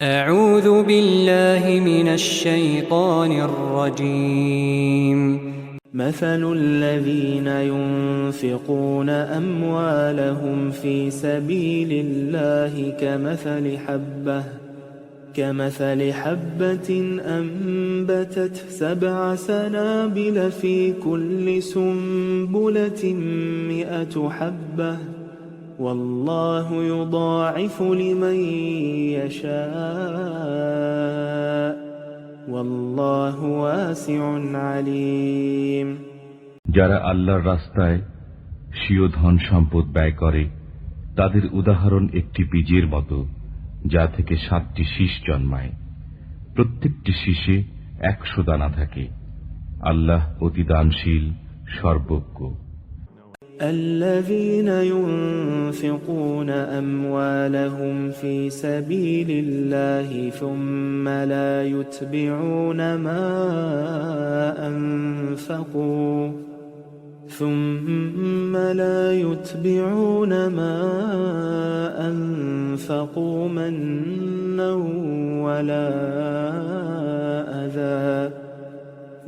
أعوذ بالله من الشيطان الرجيم. مثل الذين ينفقون أموالهم في سبيل الله كمثل حبة أنبتت 7 سنابل في كل سنبلة 100 حبة والله يضاعف لمن يشاء والله واسع عليم। যারা আল্লাহর রাস্তায় স্বীয় ধন সম্পদ ব্যয় করে তাদের উদাহরণ একটি বীজের মতো যা থেকে 7টি শীষ জন্মায়, প্রত্যেকটি শীষে 100 দানা থাকে। আল্লাহ অতি দানশীল, সর্বজ্ঞ। الذين ينفقون أموالهم في سبيل الله ثم لا يتبعون ما أنفقوا منا ولا أذى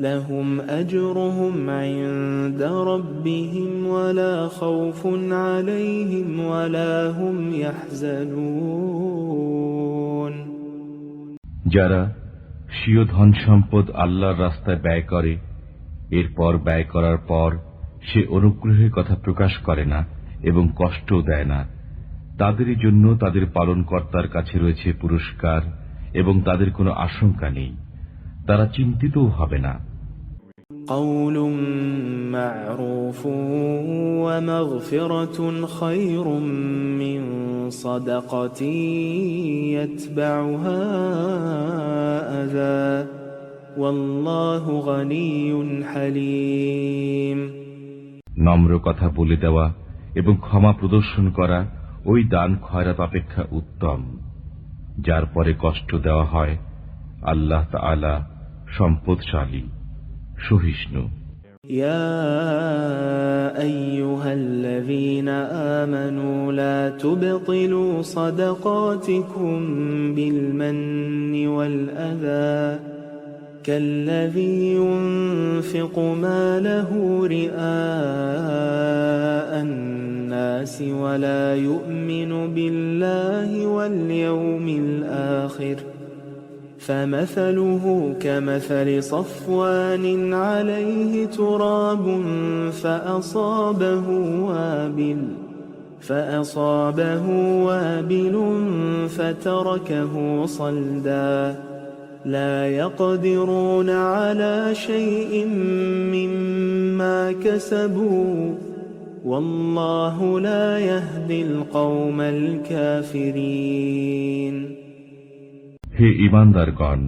لهم أجرهم عند ربهم ولا خوف عليهم ولا هم يحزنون। যারা স্বীয় ধন সম্পদ আল্লাহর রাস্তায় ব্যয় করে, এরপর ব্যয় করার পর সে অনুগ্রহের কথা প্রকাশ করে না এবং কষ্টও দেয় না, তাদেরই জন্য তাদের পালনকর্তার কাছে রয়েছে পুরস্কার এবং তাদের কোনো আশঙ্কা নেই, তারা চিন্তিতও হবে না। قول معروف ومغفرة خير من صدقة يتبعها أذى والله غني حليم। নম্র কথা বলে দেওয়া এবং ক্ষমা প্রদর্শন করা ওই দান খয়রাত অপেক্ষা উত্তম, যার পরে কষ্ট দেওয়া হয়। আল্লাহ তাআলা সম্পদশালী, সহিষ্ণু। يا أيها الذين آمنوا لا تبطلوا صدقاتكم بالمن والأذى كالذي ينفق ماله رئاء الناس ولا يؤمن بالله واليوم الآخر فمثله كمثل صفوان عليه تراب فأصابه وابل فتركه صلدا لا يقدرون على شيء مما كسبوا والله لا يهدي القوم الكافرين। হে ঈমানদারগণ,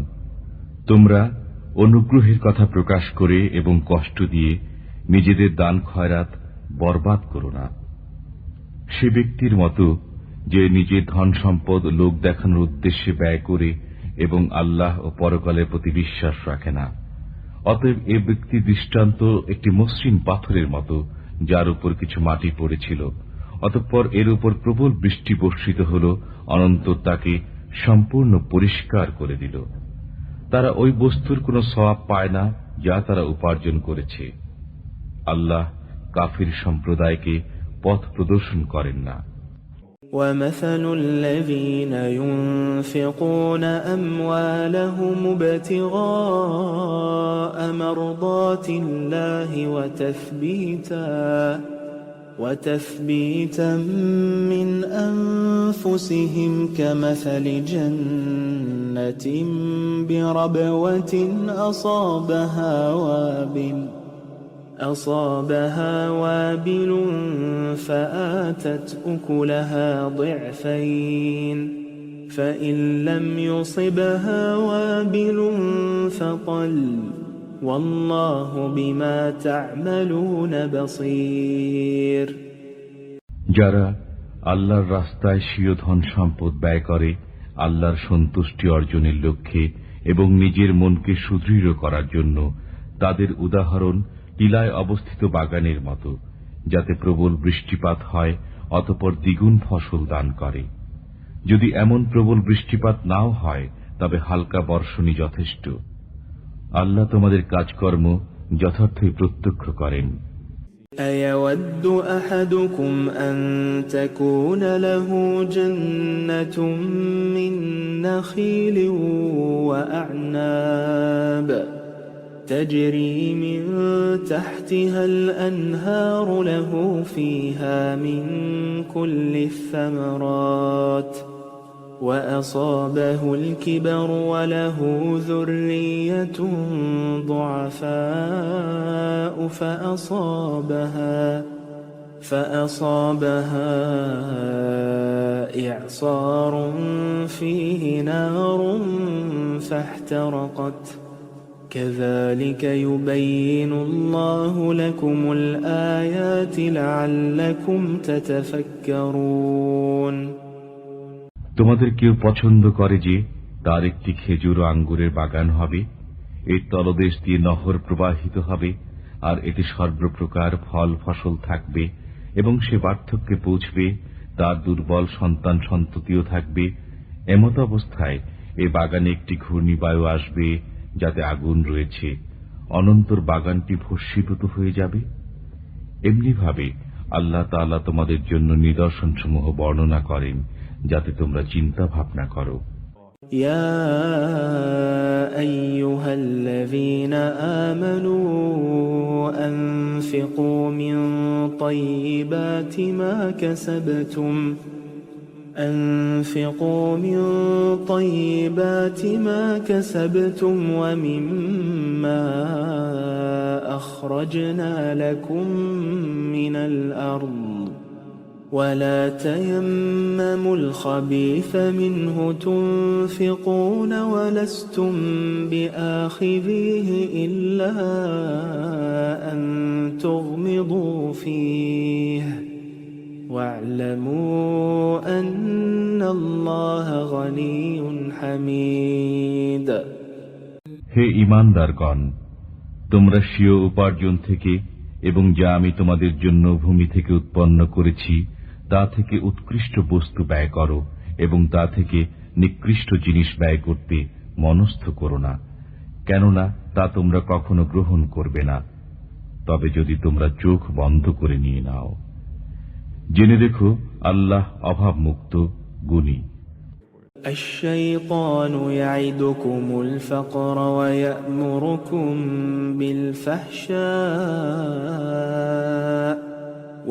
তোমরা অনুগ্রহের কথা প্রকাশ করে এবং কষ্ট দিয়ে নিজেদের দান খয়রাত বরবাদ করো না। সে ব্যক্তির মতো যে নিজের ধন সম্পদ লোক দেখানোর উদ্দেশ্যে ব্যয় করে এবং আল্লাহ ও পরকালের প্রতি বিশ্বাস রাখে না। অতএব এ ব্যক্তির দৃষ্টান্ত একটি মসৃণ পাথরের মতো যার উপর কিছু মাটি পড়েছিল, অতঃপর এর উপর প্রবল বৃষ্টি বর্ষিত হল, অনন্তর তাকে সম্পূর্ণ পরিষ্কার করে দিল। তারা ওই বস্তুর কোনো সওয়াব পায় না যা তারা উপার্জন করেছে। আল্লাহ কাফির সম্প্রদায়কে পথ প্রদর্শন করেন না। ومثل الذين ينفقون أموالهم ابتغاء مرضات الله وتثبيتا من أنفسهم كمثل جنة بربوة أصابها وابل فآتت أكلها ضعفين فإن لم يصبها وابل فطل والله بما تعملون بصير। যারা আল্লাহর রাস্তায় স্বীয় ধন সম্পদ ব্যয় করে আল্লাহর সন্তুষ্টি অর্জনের লক্ষ্যে এবং নিজের মনকে সুদৃঢ় করার জন্য, তাদের উদাহরণ টিলায় অবস্থিত বাগানের মতো, যাতে প্রবল বৃষ্টিপাত হয় অতঃপর দ্বিগুণ ফসল দান করে। যদি এমন প্রবল বৃষ্টিপাত নাও হয় তবে হালকা বর্ষণই যথেষ্ট। আল্লাহ তোমাদের কাজকর্ম যথার্থই প্রত্যক্ষ করেন। أيود أحدكم أن تكون له جنة من نخيل وأعناب تجري من تحتها الأنهار له فيها من كل الثمرات وأصابه الكبر وله ذرية ضعفاء فأصابها إعصار فيه نار فاحترقت كذلك يبين الله لكم الآيات لعلكم تتفكرون তোমাদের কেউ পছন্দ করে যে তার একটি খেজুর ও আঙ্গুরের বাগান হবে, এর তলদেশ দিয়ে নহর প্রবাহিত হবে, আর এতে সর্বপ্রকার ফল ফসল থাকবে, এবং সে বার্ধক্যে পৌঁছবে, তার দুর্বল সন্তান সন্ততিও থাকবে। এমত অবস্থায় এ বাগানে একটি ঘূর্ণিবায়ু আসবে যাতে আগুন রয়েছে, অনন্তর বাগানটি ভস্মীভূত হয়ে যাবে। এমনিভাবে আল্লাহ তাআলা তোমাদের জন্য নিদর্শনসমূহ বর্ণনা করেন যাতে তোমরা চিন্তা ভাবনা করো। يا أيها الذين آمنوا أنفقوا من طيبات ما كسبتم ومما أخرجنا لكم من الأرض ولا تيمموا الخبيث منه تنفقون ولستم بآخذيه إلا أن تغمضوا فيه واعلموا أن الله غني حميد হে ঈমানদারগণ, তোমরা স্বীয় উপার্জন থেকে এবং যা আমি তোমাদের জন্য ভূমি থেকে উৎপন্ন করেছি তা থেকে উৎকৃষ্ট বস্তু ব্যয় করো এবং তা থেকে নিকৃষ্ট জিনিস ব্যয় করতে মনস্থ করো না, কেননা তা তোমরা কখনো গ্রহণ করবে না, তবে যদি তোমরা চোখ বন্ধ করে নিয়ে নাও। জেনে দেখো আল্লাহ অভাবমুক্ত, গুণী। الشيطان يعدكم الفقر ويأمركم بالفحشاء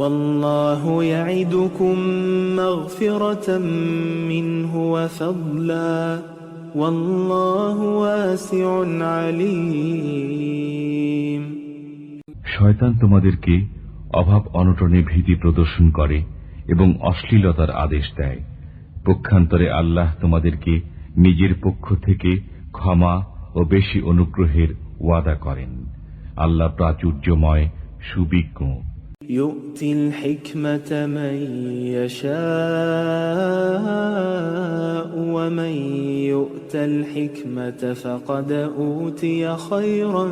والله يعدكم مغفرة منه وفضلا والله واسع عليم শয়তান তোমাদেরকে অভাব অনটনে ভীতি প্রদর্শন করে এবং অশ্লীলতার আদেশ দেয়। পক্ষান্তরে আল্লাহ তোমাদেরকে নিজের পক্ষ থেকে ক্ষমা ও বেশি অনুগ্রহের ওয়াদা করেন। আল্লাহ প্রাচুর্যময়, সুবিজ্ঞ। يؤتي الحكمة من يشاء ومن يؤت الحكمة فقد أوتي خيرا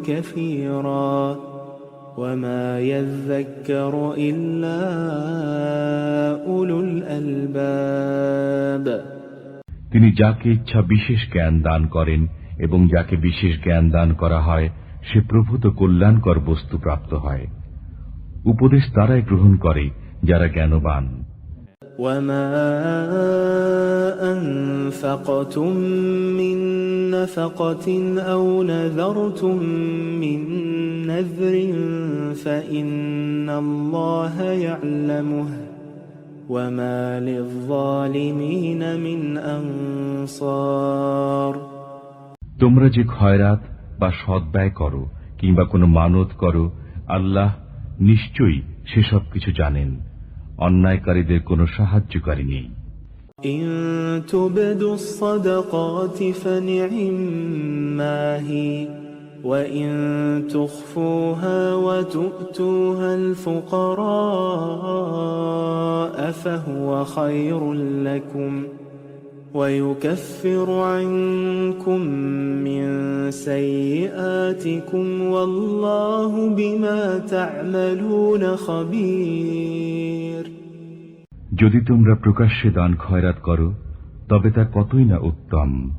كثيرا وما يذكر إلا أولو الألباب তিনি যাকে ইচ্ছা বিশেষ জ্ঞান দান করেন এবং যাকে বিশেষ জ্ঞান দান করা হয় সে প্রভূত কল্যাণকর বস্তু প্রাপ্ত হয়। উপদেশ তারাই গ্রহণ করে যারা জ্ঞানবান। وما أنفقتم من نفقة أو نذرتم من نذر فإن الله يعلمه وما للظالمين من أنصار তোমরা যে খয়রাত বা সৎ ব্যয় করো কিংবা কোনো মানত করো, আল্লাহ নিশ্চয়ই সেসব কিছু জানেন। অন্যায়কারীদের কোনো সাহায্যকারী নেই। إن تبدوا الصدقات فنعما هي وإن تخفوها وتؤتوها الفقراء فهو خير لكم ويكفر عنكم من سيئاتكم والله بما تعملون خبير যদি তোমরা প্রকাশ্যে দান খয়রাত করো তবে তা কতই না উত্তম,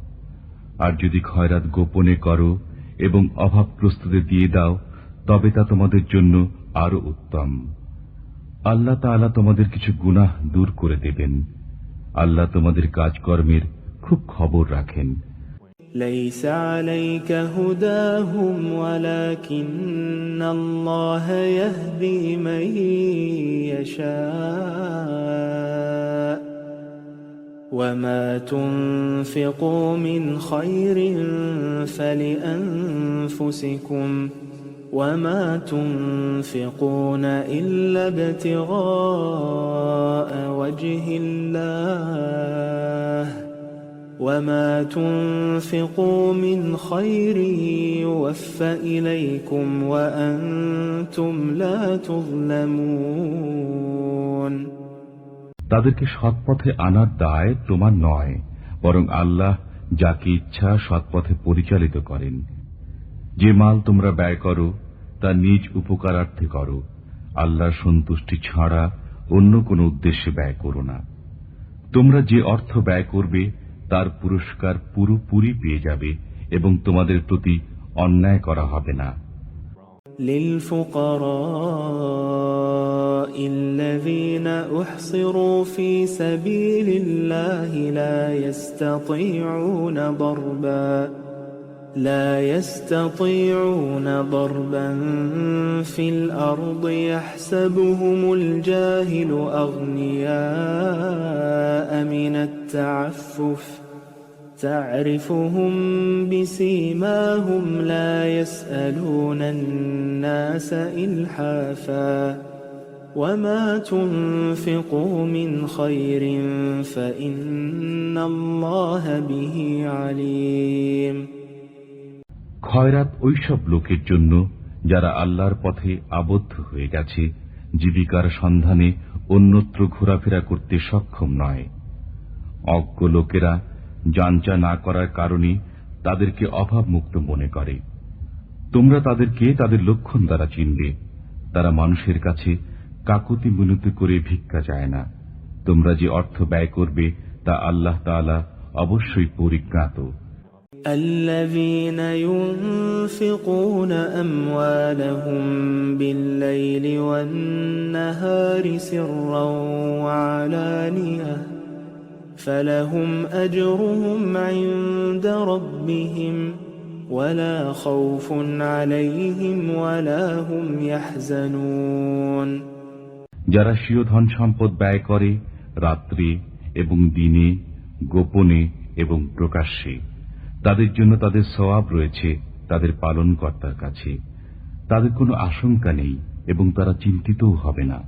আর যদি খয়রাত গোপনে করো এবং অভাবগ্রস্তদের দিয়ে দাও তবে তা তোমাদের জন্য আরো উত্তম। আল্লাহ তাআলা তোমাদের কিছু গুনাহ দূর করে দেবেন। আল্লাহ তোমাদের কাজকর্মের খুব খবর রাখেন। ليس عليك هداهم ولكن الله يهدي من يشاء وما تنفقوا من خير فلأنفسكم وما تنفقون إلا ابتغاء وجه الله وما تنفقوا من خير يوفى إليكم وأنتم لا تظلمون। তাদেরকে সৎপথে আনার দায় তোমার নয়, বরং আল্লাহ যাকে ইচ্ছা সৎপথে পরিচালিত করেন। যে মাল তোমরা ব্যয় করো তা নিজ উপকারার্থে করো, আল্লাহর সন্তুষ্টি ছাড়া অন্য কোন উদ্দেশ্যে ব্যয় করো না। তোমরা যে অর্থ ব্যয় করবে তার পুরস্কার পুরোপুরি পেয়ে যাবে এবং তোমাদের প্রতি অন্যায় করা হবে না। للفقراء الذين أحصروا في سبيل الله لا يستطيعون ضربا في الأرض يحسبهم الجاهل أغنياء من التعفف تعرفهم بسيماهم لا يسألون الناس إلحافا وما تنفقوا من خير فإن الله به عليم। খয়রাত ওইসব লোকের জন্য যারা আল্লাহর পথে আবদ্ধ হয়ে গেছে, জীবিকার সন্ধানে অন্যত্র ঘোরাফেরা করতে সক্ষম নয়। অজ্ঞ লোকেরা জানচা না করার কারণে তাদেরকে অভাবমুক্ত মনে করে। তোমরা তাদেরকে তাদের লক্ষণ দ্বারা চিনবে। তারা মানুষের কাছে কাকুতি মিনতি করে ভিক্ষা চায় না। তোমরা যে অর্থ ব্যয় করবে তা আল্লাহ তাআলা অবশ্যই পরিজ্ঞাত। الذين ينفقون أموالهم بالليل والنهار سرا وعلانية فلهم أجرهم عند ربهم ولا خوف عليهم ولا هم يحزنون। যারা স্বীয় ধন সম্পদ ব্যয় করে রাত্রে এবং দিনে, গোপনে এবং প্রকাশ্যে, তাদের জন্য তাদের সওয়াব রয়েছে তাদের পালনকর্তার কাছে। তাদের কোনো আশঙ্কা নেই এবং তারা চিন্তিতও হবে না।